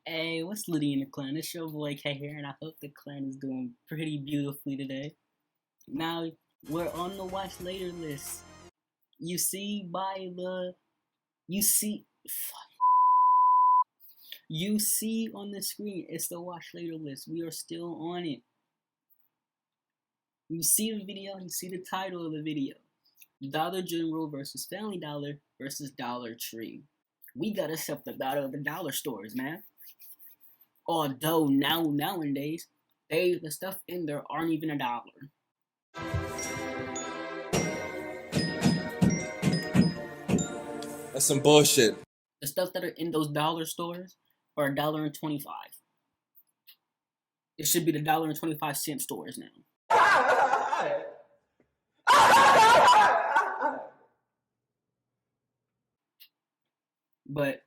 Hey, what's Liddy in the clan? It's your boy K here, and I hope the clan is doing pretty beautifully today. Now, we're on the watch later list. You see by the, you see, you see on the screen, it's the watch later list. We are still on it. You see the video, you see the title of the video. Dollar General versus Family Dollar versus Dollar Tree. We gotta set the battle of the dollar stores, man. Although nowadays, the stuff in there aren't even $1. That's some bullshit. The stuff that are in those dollar stores are $1.25. It should be the $1.25 stores now. But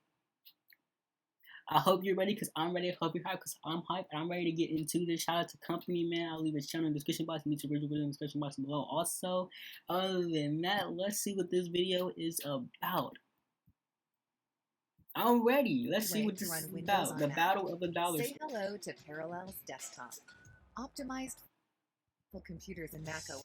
I hope you're ready because I'm ready. I hope you're hyped because I'm hyped and I'm ready to get into this. Shout out to company, man. I'll leave his channel in the description box. Meet your original video in the description box below. Also, other than that, let's see what this video is about. I'm ready. Let's see what this is about. The battle of the dollar Say store. hello to Parallels Desktop. Optimized for computers and Mac OS.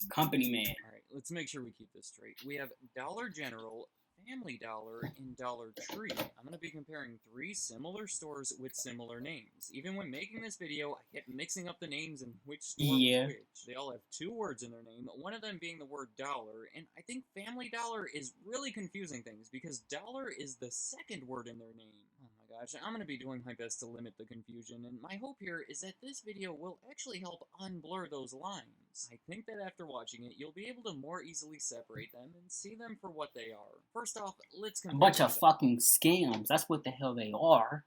Company man. All right, let's make sure we keep this straight. We have Dollar General, Family Dollar, and Dollar Tree. I'm going to be comparing three similar stores with similar names. Even when making this video, I kept mixing up the names and which store was which. They all have two words in their name, one of them being the word dollar, and I think Family Dollar is really confusing things because dollar is the second word in their name. Oh my gosh, I'm going to be doing my best to limit the confusion, and my hope here is that this video will actually help unblur those lines. I think that after watching it, you'll be able to more easily separate them and see them for what they are. First off, let's compare a bunch of fucking scams. That's what the hell they are.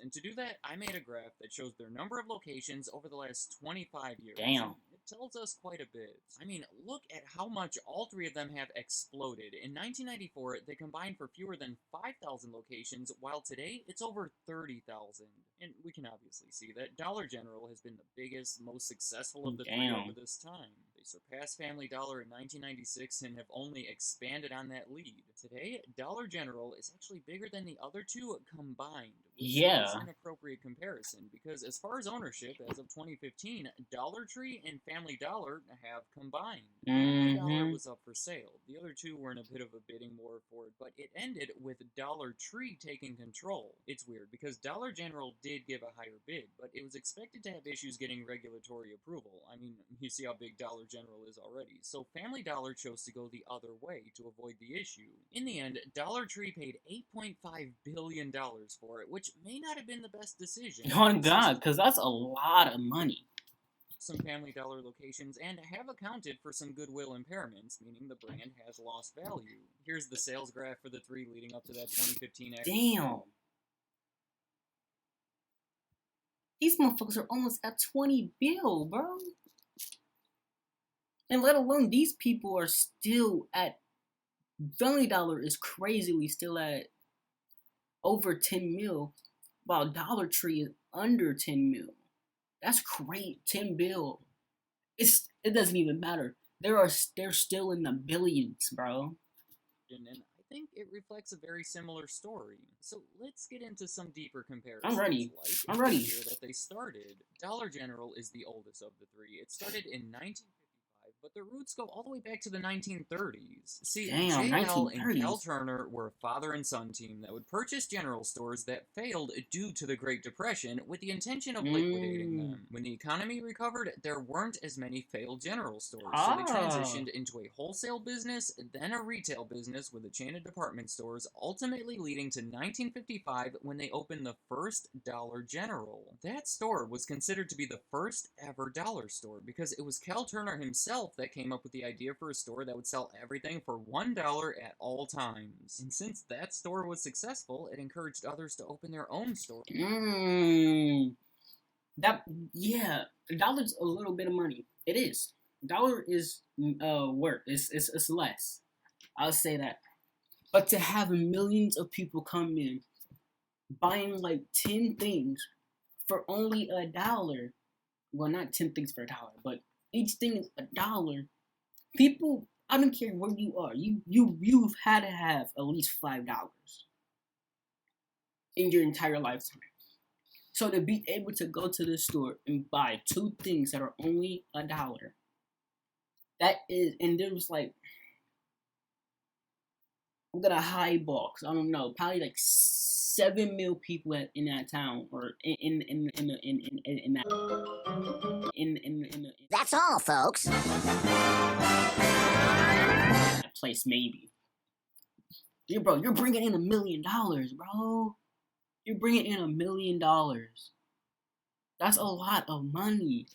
And to do that, I made a graph that shows their number of locations over the last 25 years. Damn. It tells us quite a bit. I mean, look at how much all three of them have exploded. In 1994, they combined for fewer than 5,000 locations, while today it's over 30,000. And we can obviously see that Dollar General has been the biggest, most successful of the three over this time. They surpassed Family Dollar in 1996 and have only expanded on that lead. Today, Dollar General is actually bigger than the other two combined. Yeah. It's an appropriate comparison because as far as ownership, as of 2015, Dollar Tree and Family Dollar have combined. Family Dollar was up for sale. The other two were in a bit of a bidding war for it, but it ended with Dollar Tree taking control. It's weird because Dollar General did give a higher bid, but it was expected to have issues getting regulatory approval. I mean, you see how big Dollar General is already. So Family Dollar chose to go the other way to avoid the issue. In the end, Dollar Tree paid $8.5 billion for it, which may not have been the best decision. Oh God, because that's a lot of money. Some Family Dollar locations and have accounted for some goodwill impairments, meaning the brand has lost value. Here's the sales graph for the three leading up to that 2015 acquisition. Damn. These motherfuckers are almost at 20 bill, bro. And let alone these people are still at, Family Dollar is crazily still at over 10 mil, while Dollar Tree is under 10 mil. That's great, 10 bill. It doesn't even matter. They're still in the billions, bro. And I think it reflects a very similar story. So let's get into some deeper comparisons. I'm ready. Like I'm ready. The year that they started. Dollar General is the oldest of the three. It started in 1955, but their roots go all the way back to the 1930s. See, Damn, JL and 1930s. Cal Turner were a father and son team that would purchase general stores that failed due to the Great Depression with the intention of liquidating them. When the economy recovered, there weren't as many failed general stores, so they transitioned into a wholesale business, then a retail business with a chain of department stores, ultimately leading to 1955 when they opened the first Dollar General. That store was considered to be the first ever dollar store because it was Cal Turner himself that came up with the idea for a store that would sell everything for $1 at all times. And since that store was successful, it encouraged others to open their own store. Yeah, $1's a little bit of money. It is. $1 is worth. It's less. I'll say that. But to have millions of people come in, buying like 10 things for only $1. Well, not 10 things for $1, but each thing is $1. People, I don't care where you are. You've had to have at least $5 in your entire lifetime. So to be able to go to the store and buy two things that are only $1, that is, and there was like, I'm gonna highball because I don't know, probably like 7 million people in that town or in that That's all, folks. that place maybe. Yeah, bro, you're bringing in $1 million, bro. You're bringing in $1 million. That's a lot of money.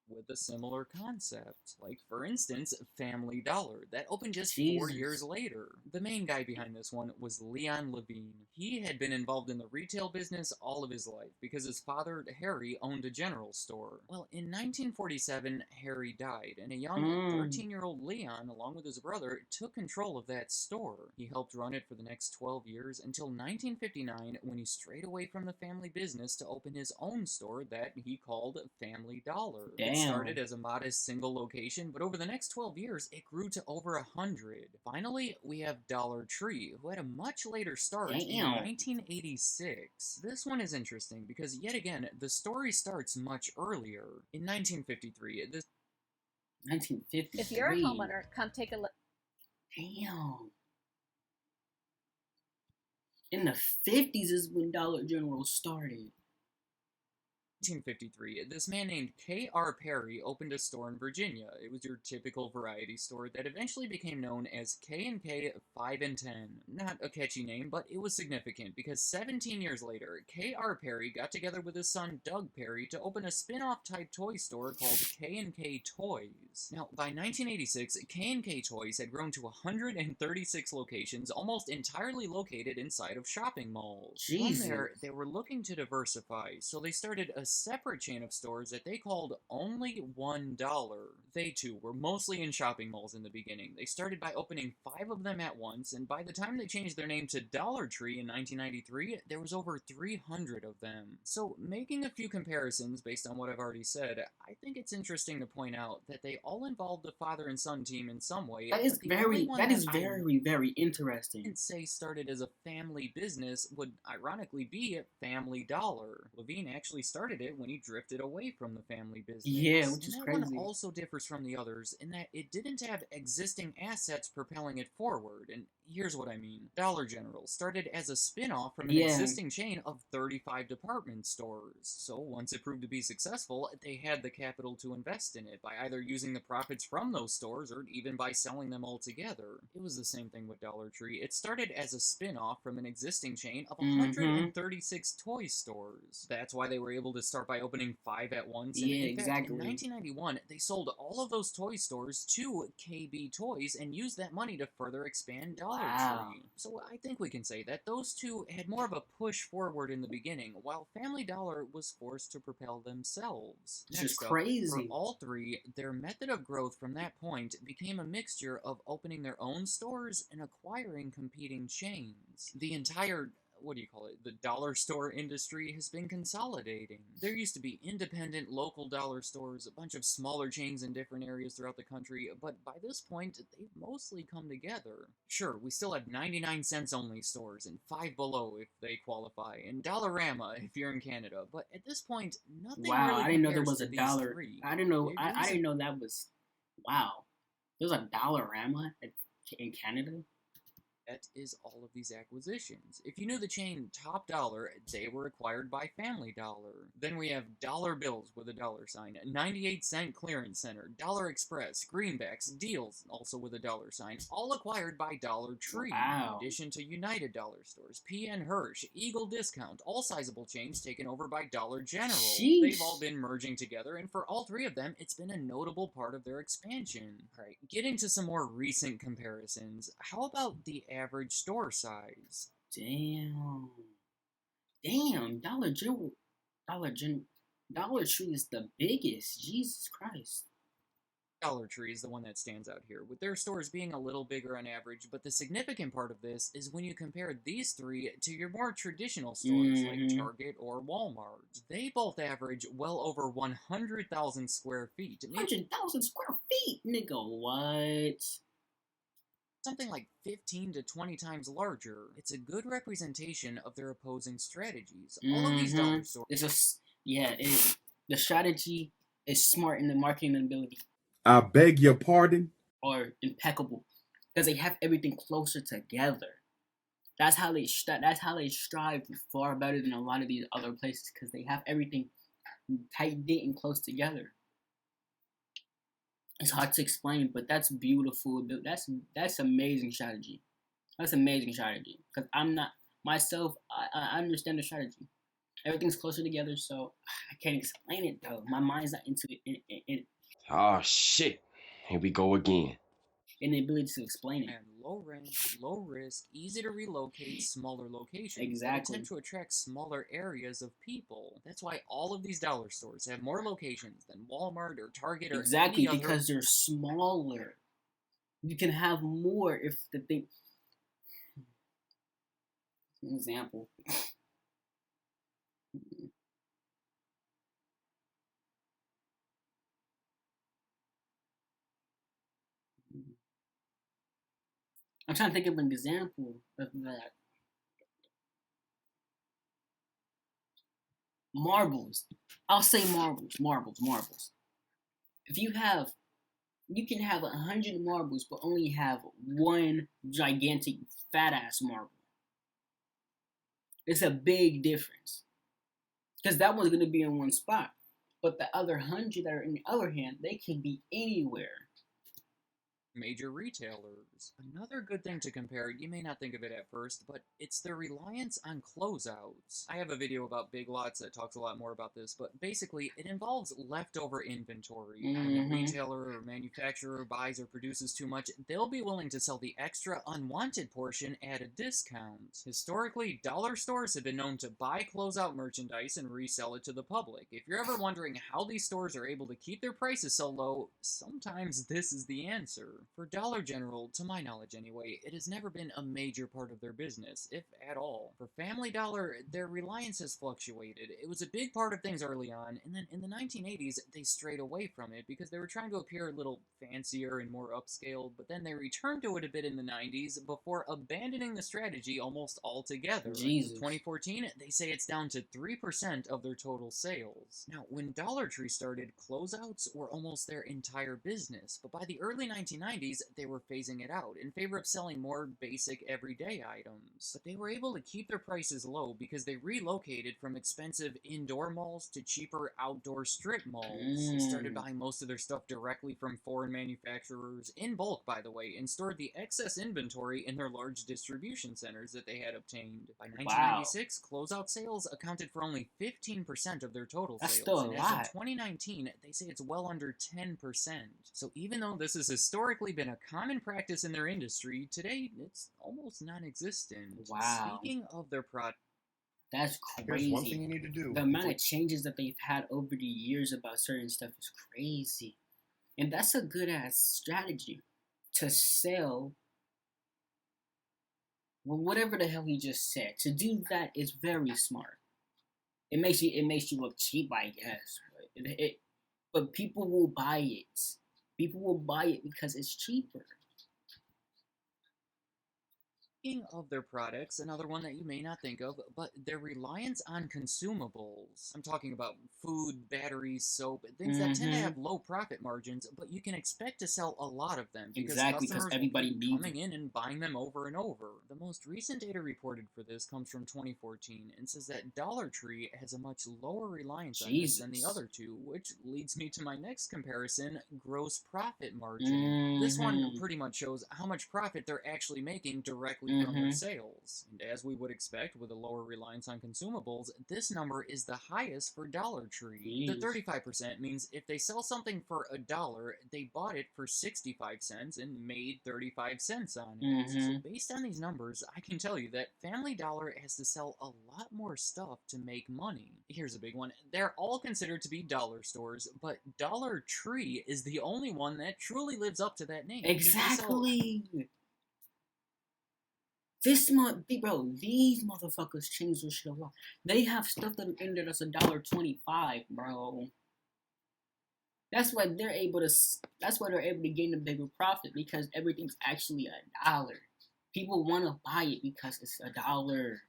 With a similar concept, like for instance, Family Dollar, that opened just 4 Jesus. years later. The main guy behind this one was Leon Levine. He had been involved in the retail business all of his life because his father, Harry, owned a general store. Well, in 1947, Harry died, and a young 13-year-old Leon, along with his brother, took control of that store. He helped run it for the next 12 years until 1959, when he strayed away from the family business to open his own store that he called Family Dollar. It started as a modest single location, but over the next 12 years, it grew to over 100. Finally, we have Dollar Tree, who had a much later start in 1986. This one is interesting because, yet again, the story starts much earlier. In 1953, this 1953. If you're a homeowner, come take a look. Damn. In the 50s is when Dollar General started. 1953, this man named K.R. Perry opened a store in Virginia. It was your typical variety store that eventually became known as K&K 5 and 10. Not a catchy name, but it was significant because 17 years later, K.R. Perry got together with his son Doug Perry to open a spin-off type toy store called K&K Toys. Now, by 1986, K&K Toys had grown to 136 locations, almost entirely located inside of shopping malls. Jesus. From there, they were looking to diversify, so they started a separate chain of stores that they called Only $1. They too were mostly in shopping malls in the beginning. They started by opening 5 of them at once, and by the time they changed their name to Dollar Tree in 1993, there was over 300 of them. So, making a few comparisons based on what I've already said, I think it's interesting to point out that they all involved the father and son team in some way. That is very interesting. I'd say started as a family business would ironically be Family Dollar. Levine actually started it when he drifted away from the family business. Yeah, which is that crazy. one also differs from the others in that it didn't have existing assets propelling it forward, and here's what I mean. Dollar General started as a spin-off from an existing chain of 35 department stores. So once it proved to be successful, they had the capital to invest in it by either using the profits from those stores or even by selling them all together. It was the same thing with Dollar Tree. It started as a spin-off from an existing chain of 136 toy stores. That's why they were able to start by opening 5 at once. And in fact, in 1991, they sold all of those toy stores to KB Toys and used that money to further expand Dollar Tree. So I think we can say that those two had more of a push forward in the beginning, while Family Dollar was forced to propel themselves. Which is crazy. For all three, their method of growth from that point became a mixture of opening their own stores and acquiring competing chains. The entire the dollar store industry has been consolidating. There used to be independent local dollar stores, a bunch of smaller chains in different areas throughout the country, but by this point, they've mostly come together. Sure, we still have 99 cents only stores and Five Below if they qualify, and Dollarama if you're in Canada, but at this point, nothing really I didn't know there compares was to a these dollar. three. I didn't know. I didn't know that was. Wow, there's a Dollarama in Canada. That is all of these acquisitions. If you knew the chain Top Dollar, they were acquired by Family Dollar. Then we have Dollar Bills with a dollar sign, 98-cent Clearance Center, Dollar Express, Greenbacks, Deals, also with a dollar sign, all acquired by Dollar Tree. Wow. In addition to United Dollar Stores, P.N. Hirsch, Eagle Discount, all sizable chains taken over by Dollar General. Sheesh. They've all been merging together, and for all three of them, it's been a notable part of their expansion. Alright, getting to some more recent comparisons, how about the average store size? Damn, Dollar Tree is the biggest. Jesus Christ. Dollar Tree is the one that stands out here, with their stores being a little bigger on average, but the significant part of this is when you compare these three to your more traditional stores like Target or Walmart. They both average well over 100,000 square feet. 100,000 square feet, nigga. What? Something like 15 to 20 times larger. It's a good representation of their opposing strategies. All of these dollar stores. The strategy is smart in the marketing ability. I beg your pardon? Or impeccable, because they have everything closer together. That's how they strive far better than a lot of these other places, because they have everything tight knit and close together. It's hard to explain, but that's beautiful. That's amazing strategy. That's amazing strategy, because I'm not myself. I understand the strategy. Everything's closer together, so I can't explain it though. My mind's not into it. Oh shit. Here we go again. And the ability to explain it. And low rent, low risk, easy to relocate, smaller locations. Exactly. That attempt to attract smaller areas of people. That's why all of these dollar stores have more locations than Walmart or Target or exactly any other. Because they're smaller. You can have more if the thing. An example. I'm trying to think of an example of that. Marbles. I'll say marbles. If you can have 100 marbles, but only have one gigantic fat ass marble. It's a big difference. Because that one's going to be in one spot. But the other 100 that are in the other hand, they can be anywhere. Major retailers. Another good thing to compare, you may not think of it at first, but it's their reliance on closeouts. I have a video about Big Lots that talks a lot more about this, but basically it involves leftover inventory. When a retailer or manufacturer buys or produces too much, they'll be willing to sell the extra unwanted portion at a discount. Historically, dollar stores have been known to buy closeout merchandise and resell it to the public. If you're ever wondering how these stores are able to keep their prices so low, sometimes this is the answer. For Dollar General, to my knowledge anyway, it has never been a major part of their business, if at all. For Family Dollar, their reliance has fluctuated. It was a big part of things early on, and then in the 1980s, they strayed away from it because they were trying to appear a little fancier and more upscale, but then they returned to it a bit in the 90s before abandoning the strategy almost altogether. Jesus. In 2014, they say it's down to 3% of their total sales. Now, when Dollar Tree started, closeouts were almost their entire business, but by the early 1990s, they were phasing it out in favor of selling more basic everyday items. But they were able to keep their prices low because they relocated from expensive indoor malls to cheaper outdoor strip malls. They started buying most of their stuff directly from foreign manufacturers, in bulk by the way, and stored the excess inventory in their large distribution centers that they had obtained. By 1996, closeout sales accounted for only 15% of their total sales. Still a and lot. as of 2019, they say it's well under 10%. So even though this has historically been a common practice in their industry, today it's almost non-existent. Wow. Speaking of their product, that's crazy. Here's one thing you need to do. The amount of changes that they've had over the years about certain stuff is crazy. And that's a good ass strategy to sell. Well, whatever the hell he just said. To do that is very smart. It makes you look cheap, I guess. But people will buy it. People will buy it because it's cheaper. Speaking of their products, another one that you may not think of, but their reliance on consumables. I'm talking about food, batteries, soap, things that tend to have low profit margins, but you can expect to sell a lot of them because customers everybody will keep needs coming in and buying them over and over. The most recent data reported for this comes from 2014 and says that Dollar Tree has a much lower reliance on this than the other two, which leads me to my next comparison, gross profit margin. This one pretty much shows how much profit they're actually making directly from their Mm-hmm. sales. And as we would expect with a lower reliance on consumables, this number is the highest for Dollar Tree. The Jeez. 35% means if they sell something for $1, they bought it for 65 cents and made 35 cents on it. So Mm-hmm. based on these numbers, I can tell you that Family Dollar has to sell a lot more stuff to make money. Here's a big one. They're all considered to be dollar stores, but Dollar Tree is the only one that truly lives up to that name. 'cause they sell- Exactly. Bro, these motherfuckers change their shit a lot. They have stuff that in there that's $1.25, bro. That's why they're able to. That's why they're able to gain a bigger profit because everything's actually $1. People want to buy it because it's $1.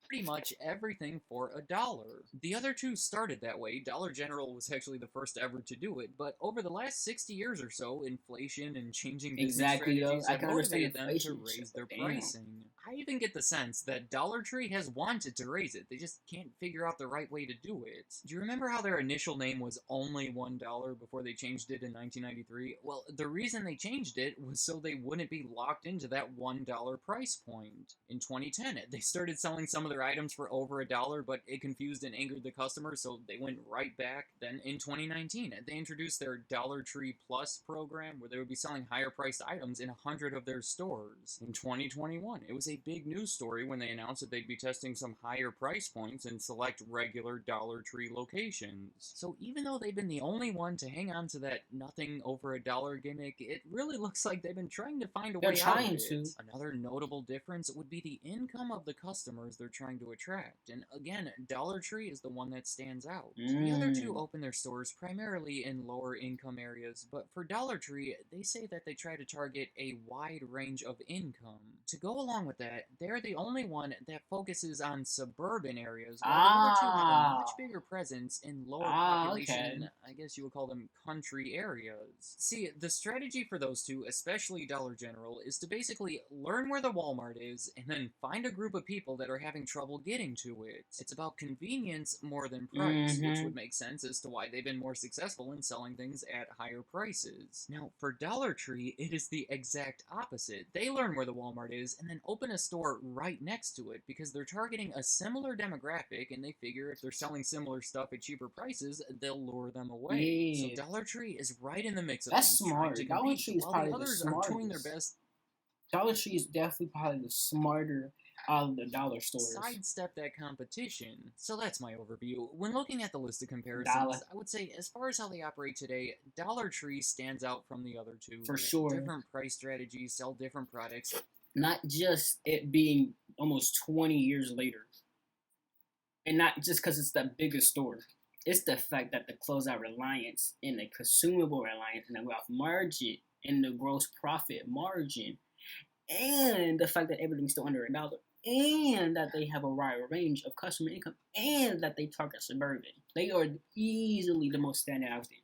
pretty much everything for $1. The other two started that way. Dollar General was actually the first ever to do it, but over the last 60 years or so, inflation and changing business Exactly, though. strategies I have can understand motivated them to inflation. raise their Damn. pricing. I even get the sense that Dollar Tree has wanted to raise it. They just can't figure out the right way to do it. Do you remember how their initial name was only $1 before they changed it in 1993? Well, the reason they changed it was so they wouldn't be locked into that $1 price point. In 2010, they started selling some of their items for over $1, but it confused and angered the customers, so they went right back. Then in 2019, they introduced their Dollar Tree Plus program, where they would be selling higher priced items in 100 of their stores. In 2021, it was a big news story when they announced that they'd be testing some higher price points in select regular Dollar Tree locations. So even though they've been the only one to hang on to that nothing over $1 gimmick, it really looks like they've been trying to find a way out of it. Another notable difference would be the income of the customers they're trying to attract. And again, Dollar Tree is the one that stands out. The other two open their stores primarily in lower income areas, but for Dollar Tree, they say that they try to target a wide range of income. To go along with that, they're the only one that focuses on suburban areas, while the other two have a much bigger presence in lower population, I guess you would call them country areas. See, the strategy for those two, especially Dollar General, is to basically learn where the Walmart is and then find a group of people that are having trouble getting to it. It's about convenience more than price, which would make sense as to why they've been more successful in selling things at higher prices. Now, for Dollar Tree, it is the exact opposite. They learn where the Walmart is and then open a store right next to it because they're targeting a similar demographic and they figure if they're selling similar stuff at cheaper prices, they'll lure them away. So Dollar Tree is right in the mix of That's things, smart. trying to Dollar compete, Tree is while probably the the others are doing their smartest. best. Dollar Tree is definitely probably the smarter out of the dollar stores. Sidestep that competition. So that's my overview. When looking at the list of comparisons, I would say as far as how they operate today, Dollar Tree stands out from the other two. For sure. Different price strategies, sell different products. Not just it being almost 20 years later. And not just because it's the biggest store. It's the fact that the closeout reliance and the consumable reliance and the gross margin and the gross profit margin and the fact that everything's still under $1 and that they have a wide range of customer income and that they target suburban. They are easily the most standout out there.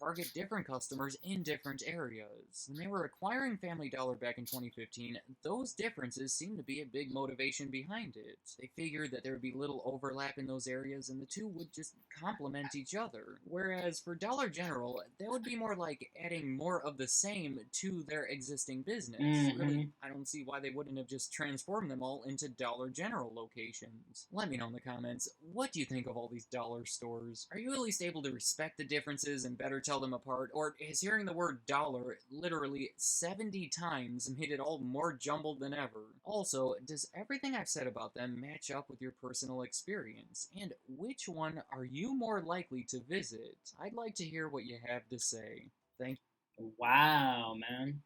Target different customers in different areas. When they were acquiring Family Dollar back in 2015, those differences seemed to be a big motivation behind it. They figured that there would be little overlap in those areas and the two would just complement each other. Whereas for Dollar General, that would be more like adding more of the same to their existing business. Really, I don't see why they wouldn't have just transformed them all into Dollar General locations. Let me know in the comments, what do you think of all these dollar stores? Are you at least able to respect the differences and better tell them apart, or has hearing the word dollar literally 70 times made it all more jumbled than ever? Also, does everything I've said about them match up with your personal experience? And which one are you more likely to visit? I'd like to hear what you have to say. Thank you. Wow, man.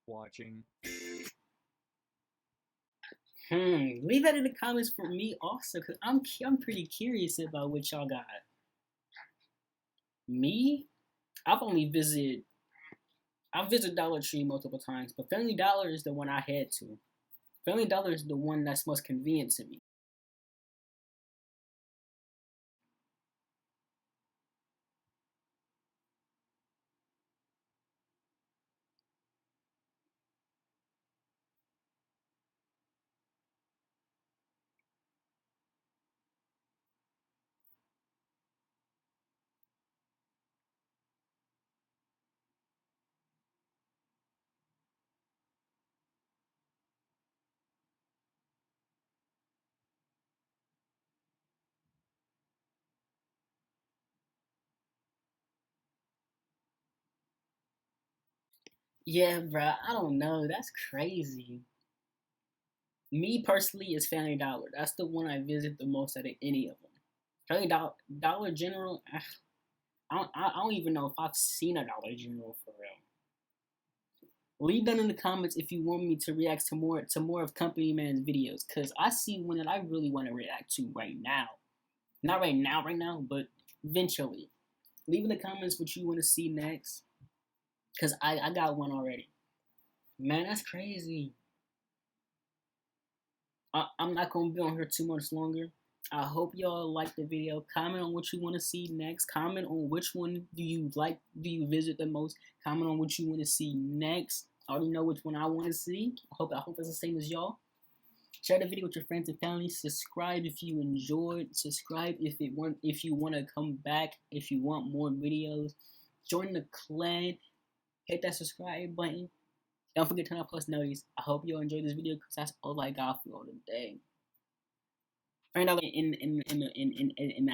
For watching. Leave that in the comments for me also, because I'm pretty curious about what y'all got. Me? I've visited Dollar Tree multiple times, but Family Dollar is the one I had to. Family Dollar is the one that's most convenient to me. Yeah, bro. I don't know. That's crazy. Me personally is Family Dollar. That's the one I visit the most out of any of them. Dollar General. I don't even know if I've seen a Dollar General for real. Leave down in the comments if you want me to react to more of Company Man's videos, cause I see one that I really want to react to right now. Not right now, but eventually. Leave in the comments what you want to see next, cause I got one already. Man, that's crazy. I'm not gonna be on here too much longer. I hope y'all like the video. Comment on what you want to see next. Comment on which one do you visit the most. Comment on what you want to see next. I already know which one I want to see. I hope it's the same as y'all. Share the video with your friends and family. Subscribe if you enjoyed. Subscribe if you want to come back. If you want more videos. Join the clan. Hit that subscribe button. Don't forget to turn on post notices. I hope you all enjoyed this video because that's all I got for you all today. Find out in